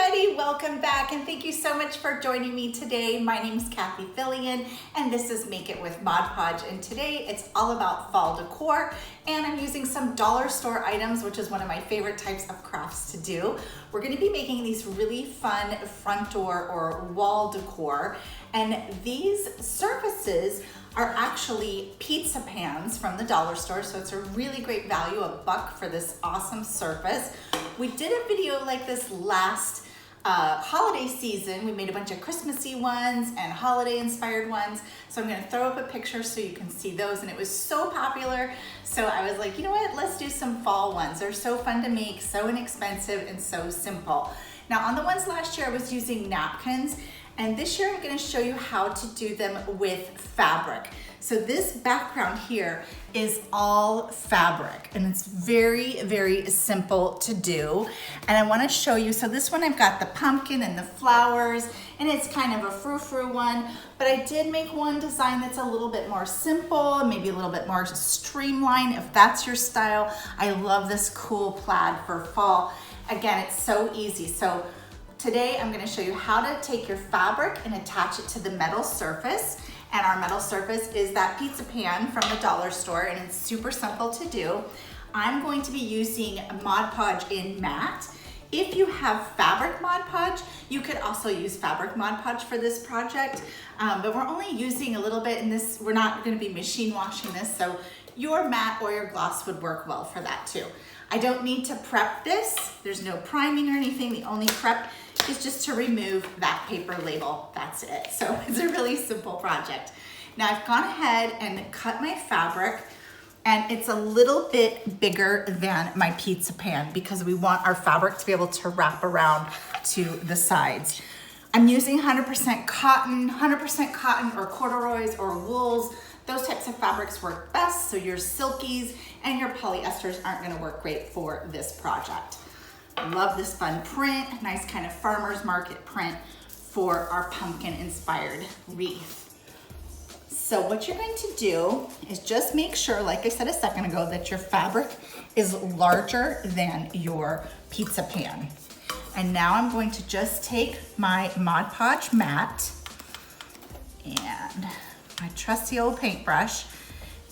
everybody, welcome back and thank you so much for joining me today. My name is Cathie and this is Make It with Mod Podge, and today it's all about fall decor, and I'm using some dollar store items, which is one of my favorite types of crafts to do. We're going to be making these really fun front door or wall decor, and these surfaces are actually pizza pans from the dollar store, so it's a really great value, $1 for this awesome surface. We did a video like this last holiday season. We made a bunch of Christmassy ones and holiday inspired ones, so I'm going to throw up a picture so you can see those, and it was so popular, so I was like, you know what, let's do some fall ones. They're so fun to make, so inexpensive, and so simple. Now on the ones last year I was using napkins, and this year I'm going to show you how to do them with fabric. So this background here is all fabric, and it's very, very simple to do. And I want to show you, so this one I've got the pumpkin and the flowers, and it's kind of a frou-frou one, but I did make one design that's a little bit more simple, maybe a little bit more streamlined if that's your style. I love this cool plaid for fall. Again, it's so easy. So today I'm going to show you how to take your fabric and attach it to the metal surface. And our metal surface is that pizza pan from the dollar store, and it's super simple to do. I'm going to be using Mod Podge in matte. If you have fabric Mod Podge, you could also use fabric Mod Podge for this project, but we're only using a little bit in this. We're not going to be machine washing this, so your matte or your gloss would work well for that too. I don't need to prep this. There's no priming or anything. The only prep is just to remove that paper label. That's it. So it's a really simple project. Now I've gone ahead and cut my fabric, and it's a little bit bigger than my pizza pan because we want our fabric to be able to wrap around to the sides. I'm using 100% cotton or corduroys or wools. Those types of fabrics work best, so your silkies and your polyesters aren't gonna work great for this project. Love this fun print, nice kind of farmer's market print for our pumpkin inspired wreath. So what you're going to do is just make sure, like I said a second ago, that your fabric is larger than your pizza pan. And now I'm going to just take my Mod Podge mat and my trusty old paintbrush,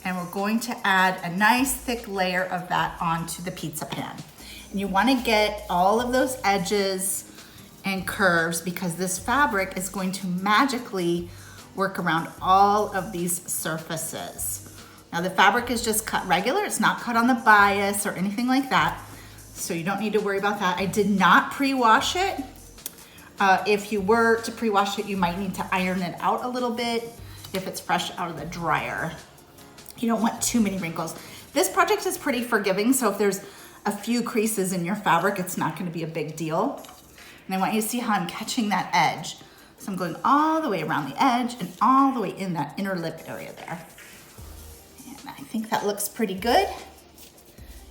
and we're going to add a nice thick layer of that onto the pizza pan. And you want to get all of those edges and curves because this fabric is going to magically work around all of these surfaces. Now the fabric is just cut regular, it's not cut on the bias or anything like that, so you don't need to worry about that. I did not pre-wash it. If you were to pre-wash it, you might need to iron it out a little bit if it's fresh out of the dryer. You don't want too many wrinkles. This project is pretty forgiving, so if there's a few creases in your fabric, it's not going to be a big deal. And I want you to see how I'm catching that edge. So I'm going all the way around the edge and all the way in that inner lip area there. And I think that looks pretty good.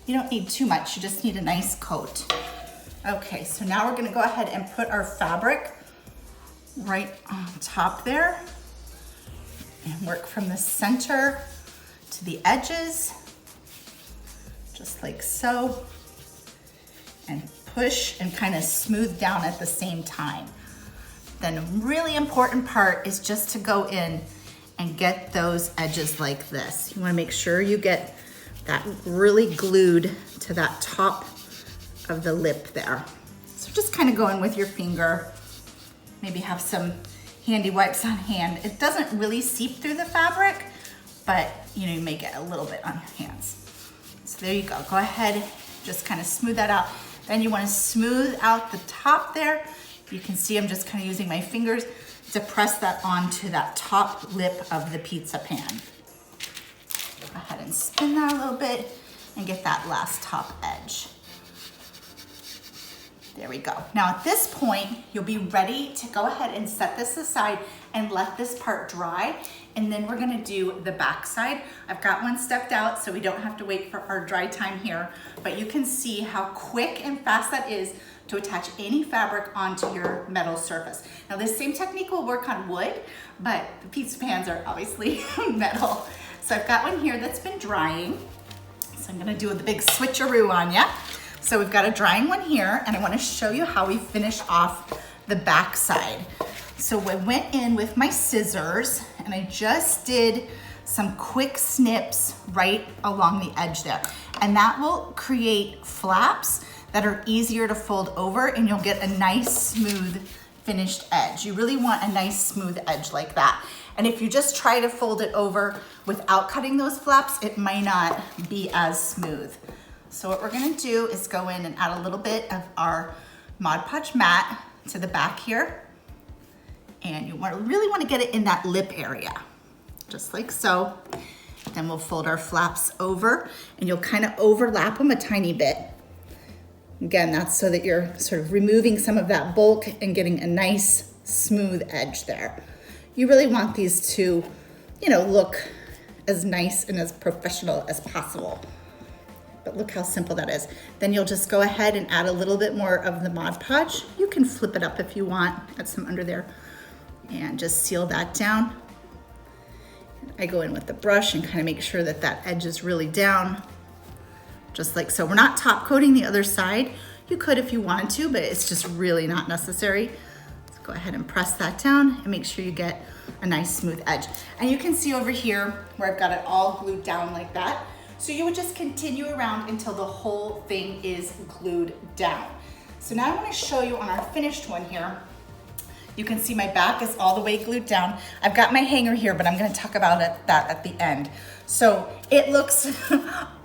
You don't need too much, you just need a nice coat. Okay, so now we're going to go ahead and put our fabric right on top there and work from the center to the edges, just like so, and push and kind of smooth down at the same time. Then a really important part is just to go in and get those edges like this. You want to make sure you get that really glued to that top of the lip there. So just kind of go in with your finger, maybe have some handy wipes on hand. It doesn't really seep through the fabric, but you know, you may get a little bit on your hands. So there you go. Go ahead, just kind of smooth that out. Then you want to smooth out the top there. You can see I'm just kind of using my fingers to press that onto that top lip of the pizza pan. Go ahead and spin that a little bit and get that last top edge. There we go. Now at this point, you'll be ready to go ahead and set this aside and let this part dry. And then we're gonna do the back side. I've got one stepped out so we don't have to wait for our dry time here, but you can see how quick and fast that is to attach any fabric onto your metal surface. Now this same technique will work on wood, but the pizza pans are obviously metal. So I've got one here that's been drying. So I'm gonna do the big switcheroo on ya. So we've got a drying one here, and I want to show you how we finish off the back side. So I went in with my scissors and I just did some quick snips right along the edge there. And that will create flaps that are easier to fold over, and you'll get a nice smooth finished edge. You really want a nice smooth edge like that. And if you just try to fold it over without cutting those flaps, it might not be as smooth. So what we're gonna do is go in and add a little bit of our Mod Podge mat to the back here. And you really want to get it in that lip area, just like so. Then we'll fold our flaps over, and you'll kind of overlap them a tiny bit. Again, that's so that you're sort of removing some of that bulk and getting a nice smooth edge there. You really want these to, you know, look as nice and as professional as possible. But look how simple that is. Then you'll just go ahead and add a little bit more of the Mod Podge. You can flip it up if you want, add some under there, and just seal that down. I go in with the brush and kind of make sure that that edge is really down, just like so. We're not top coating the other side. You could if you wanted to, but it's just really not necessary. Let's go ahead and press that down and make sure you get a nice smooth edge. And you can see over here where I've got it all glued down like that. So you would just continue around until the whole thing is glued down. So now I'm going to show you on our finished one here. You can see my back is all the way glued down. I've got my hanger here, but I'm gonna talk about that at the end. So it looks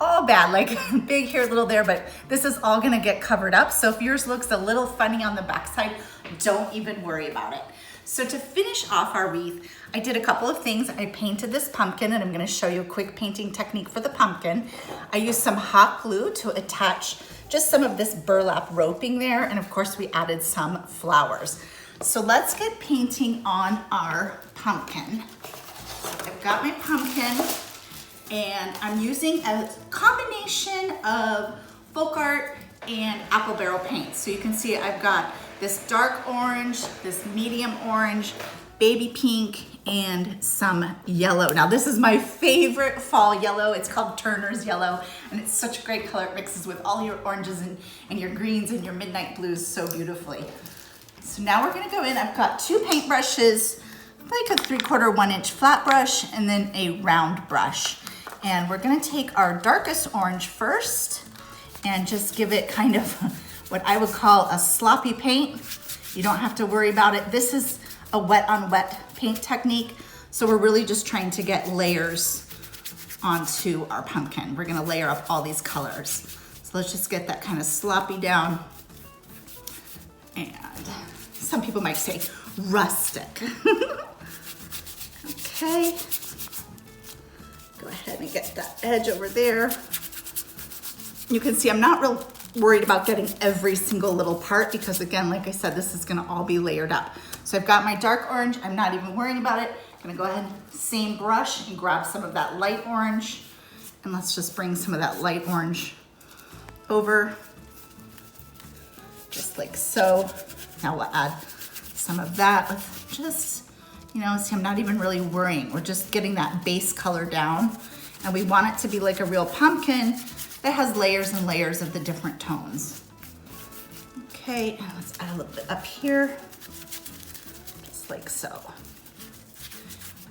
all bad, like big here, little there, but this is all gonna get covered up. So if yours looks a little funny on the backside, don't even worry about it. So to finish off our wreath, I did a couple of things. I painted this pumpkin, and I'm gonna show you a quick painting technique for the pumpkin. I used some hot glue to attach just some of this burlap roping there, and of course we added some flowers. So let's get painting on our pumpkin. I've got my pumpkin, and I'm using a combination of folk art and apple barrel paint. So you can see I've got this dark orange, this medium orange, baby pink, and some yellow. Now this is my favorite fall yellow. It's called Turner's yellow, and it's such a great color. It mixes with all your oranges and your greens and your midnight blues so beautifully. So now we're gonna go in. I've got two paint brushes, like a 3/4 1 inch flat brush, and then a round brush. And we're gonna take our darkest orange first and just give it kind of what I would call a sloppy paint. You don't have to worry about it. This is a wet on wet paint technique. So we're really just trying to get layers onto our pumpkin. We're gonna layer up all these colors. So let's just get that kind of sloppy down. And some people might say rustic. Okay. Go ahead and get that edge over there. You can see I'm not real worried about getting every single little part because, again, like I said, this is gonna all be layered up. So I've got my dark orange. I'm not even worrying about it. I'm gonna go ahead, same brush, and grab some of that light orange. And let's just bring some of that light orange over, just like so. Now we'll add some of that with just, you know, see, I'm not even really worrying. We're just getting that base color down. And we want it to be like a real pumpkin that has layers and layers of the different tones. Okay, and let's add a little bit up here, just like so.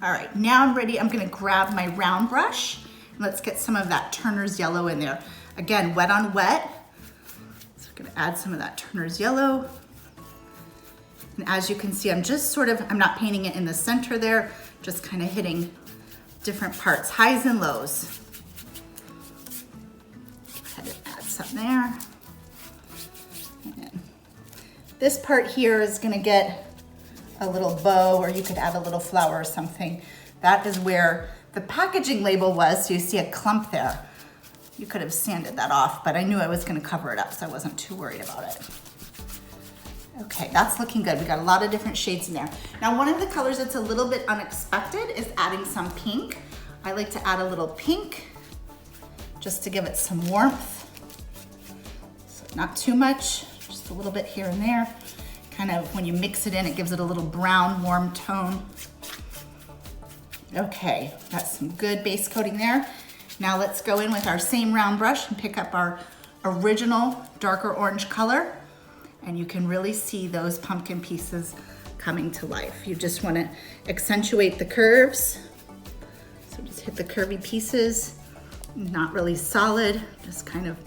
All right, now I'm ready. I'm gonna grab my round brush, and let's get some of that Turner's yellow in there. Again, wet on wet. So I'm gonna add some of that Turner's yellow. And as you can see, I'm just sort of, I'm not painting it in the center there, just kind of hitting different parts, highs and lows. Go ahead and add some there. And this part here is gonna get a little bow, or you could add a little flower or something. That is where the packaging label was, so you see a clump there. You could have sanded that off, but I knew I was gonna cover it up, so I wasn't too worried about it. Okay, that's looking good. We got a lot of different shades in there. Now, one of the colors that's a little bit unexpected is adding some pink. I like to add a little pink just to give it some warmth. So not too much, just a little bit here and there. Kind of, when you mix it in, it gives it a little brown, warm tone. Okay, got some good base coating there. Now let's go in with our same round brush and pick up our original darker orange color, and you can really see those pumpkin pieces coming to life. You just want to accentuate the curves. So just hit the curvy pieces, not really solid, just kind of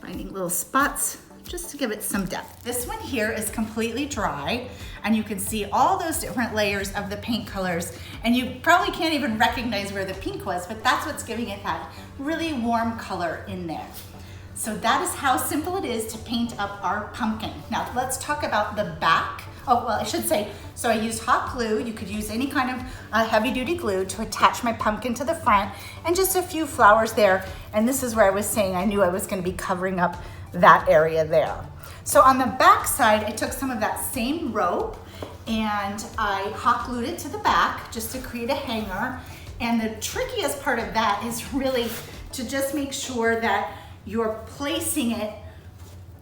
finding little spots just to give it some depth. This one here is completely dry, and you can see all those different layers of the paint colors, and you probably can't even recognize where the pink was, but that's what's giving it that really warm color in there. So that is how simple it is to paint up our pumpkin. Now let's talk about the back. Oh, well, I should say, so I used hot glue. You could use any kind of heavy duty glue to attach my pumpkin to the front, and just a few flowers there. And this is where I was saying I knew I was gonna be covering up that area there. So on the back side, I took some of that same rope and I hot glued it to the back just to create a hanger. And the trickiest part of that is really to just make sure that you're placing it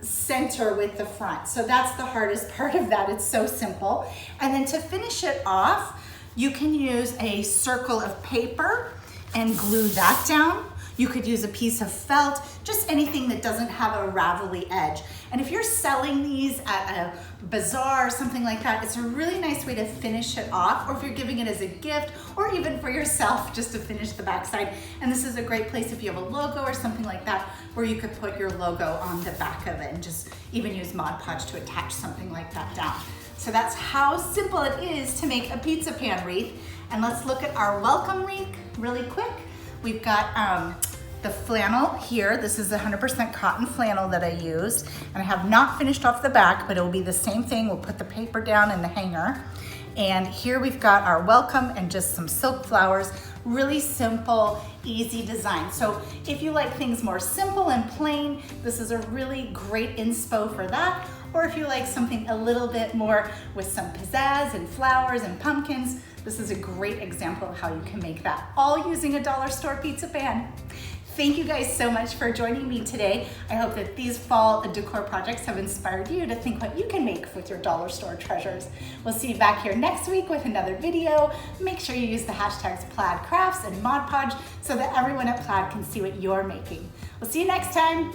center with the front. So that's the hardest part of that. It's so simple. And then to finish it off, you can use a circle of paper and glue that down. You could use a piece of felt, just anything that doesn't have a ravelly edge. And if you're selling these at a bazaar or something like that, it's a really nice way to finish it off, or if you're giving it as a gift, or even for yourself, just to finish the backside. And this is a great place if you have a logo or something like that, where you could put your logo on the back of it and just even use Mod Podge to attach something like that down. So that's how simple it is to make a pizza pan wreath. And let's look at our welcome wreath really quick. We've got the flannel here. This is 100% cotton flannel that I used. And I have not finished off the back, but it will be the same thing. We'll put the paper down in the hanger. And here we've got our welcome and just some silk flowers. Really simple, easy design. So if you like things more simple and plain, this is a really great inspo for that. Or if you like something a little bit more with some pizzazz and flowers and pumpkins, this is a great example of how you can make that, all using a dollar store pizza pan. Thank you guys so much for joining me today. I hope that these fall decor projects have inspired you to think what you can make with your dollar store treasures. We'll see you back here next week with another video. Make sure you use the hashtags Plaid Crafts and Mod Podge so that everyone at Plaid can see what you're making. We'll see you next time.